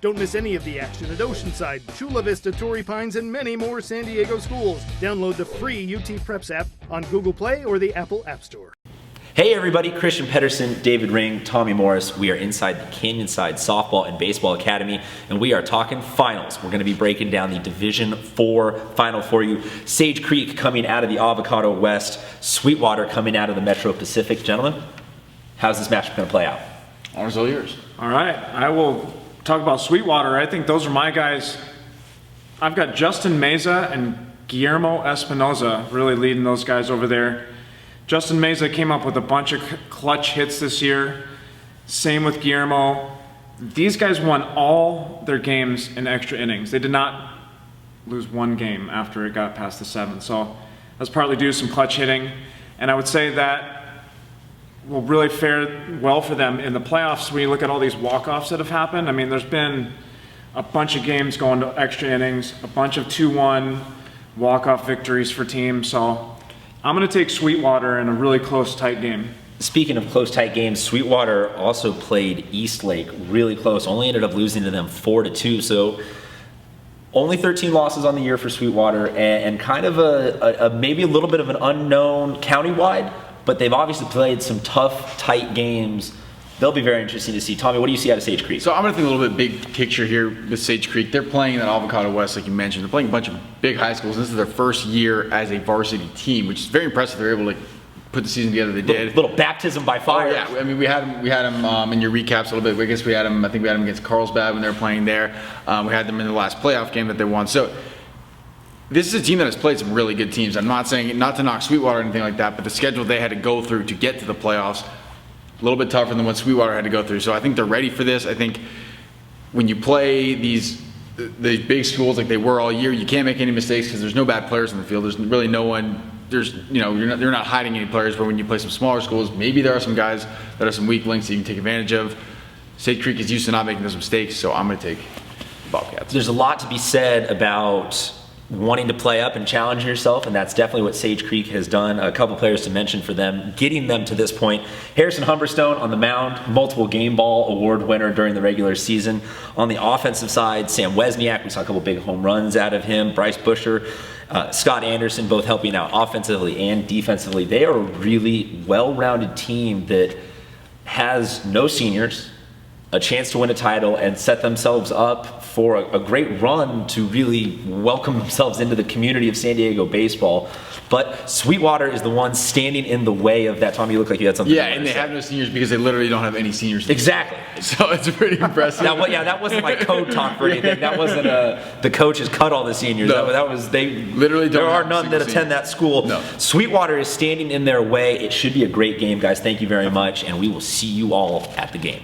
Don't miss any of the action at Oceanside, Chula Vista, Torrey Pines, and many more San Diego schools. Download the free UT Preps app on Google Play or the Apple App Store. Hey everybody, Christian Pedersen, David Ring, Tommy Morris. We are inside the Canyonside Softball and Baseball Academy, and we are talking finals. We're going to be breaking down the Division IV final for you. Sage Creek coming out of the Avocado West, Sweetwater coming out of the Metro Pacific. Gentlemen, how's this matchup going to play out? Honors all yours. All right, I will talk about Sweetwater. I think those are my guys. I've got Justin Meza and Guillermo Espinoza really leading those guys over there. Justin Meza came up with a bunch of clutch hits this year. Same with Guillermo. These guys won all their games in extra innings. They did not lose one game after it got past the seventh. So that's partly due to some clutch hitting. And I would say that will really fare well for them in the playoffs when you look at all these walk-offs that have happened. I mean, there's been a bunch of games going to extra innings, a bunch of 2-1 walk-off victories for teams. So I'm going to take Sweetwater in a really close, tight game. Speaking of close, tight games, Sweetwater also played Eastlake really close. Only ended up losing to them 4-2. So only 13 losses on the year for Sweetwater, and kind of a maybe a little bit of an unknown countywide. But they've obviously played some tough, tight games. They'll be very interesting to see. Tommy, what do you see out of Sage Creek? So I'm going to think a little bit big picture here with Sage Creek. They're playing at Avocado West, like you mentioned. They're playing a bunch of big high schools. This is their first year as a varsity team, which is very impressive. They're able to put the season together they did. Little baptism by fire. Oh, yeah, I mean, we had them in your recaps a little bit. I guess I think we had them against Carlsbad when they were playing there. We had them in the last playoff game that they won. So this is a team that has played some really good teams. I'm not saying not to knock Sweetwater or anything like that, but the schedule they had to go through to get to the playoffs, a little bit tougher than what Sweetwater had to go through. So I think they're ready for this. I think when you play these big schools like they were all year, you can't make any mistakes because there's no bad players in the field. There's really no one. You're not hiding any players. But when you play some smaller schools, maybe there are some guys that are some weak links that you can take advantage of. Sage Creek is used to not making those mistakes, so I'm going to take the Bobcats. There's a lot to be said about wanting to play up and challenge yourself, and that's definitely what Sage Creek has done. A couple players to mention for them, getting them to this point. Harrison Humberstone on the mound, multiple game ball award winner during the regular season. On the offensive side, Sam Wesniak, we saw a couple big home runs out of him. Bryce Busher, Scott Anderson, both helping out offensively and defensively. They are a really well-rounded team that has no seniors, a chance to win a title, and set themselves up for a great run to really welcome themselves into the community of San Diego baseball. But Sweetwater is the one standing in the way of that. Tommy, you look like you had something. Yeah, and they have no seniors because they literally don't have any seniors. Exactly. So it's pretty impressive. That wasn't like code talk for anything. That wasn't the coaches cut all the seniors. No. That was they literally don't. There are none that attend that school. No. Sweetwater is standing in their way. It should be a great game, guys. Thank you very much, and we will see you all at the game.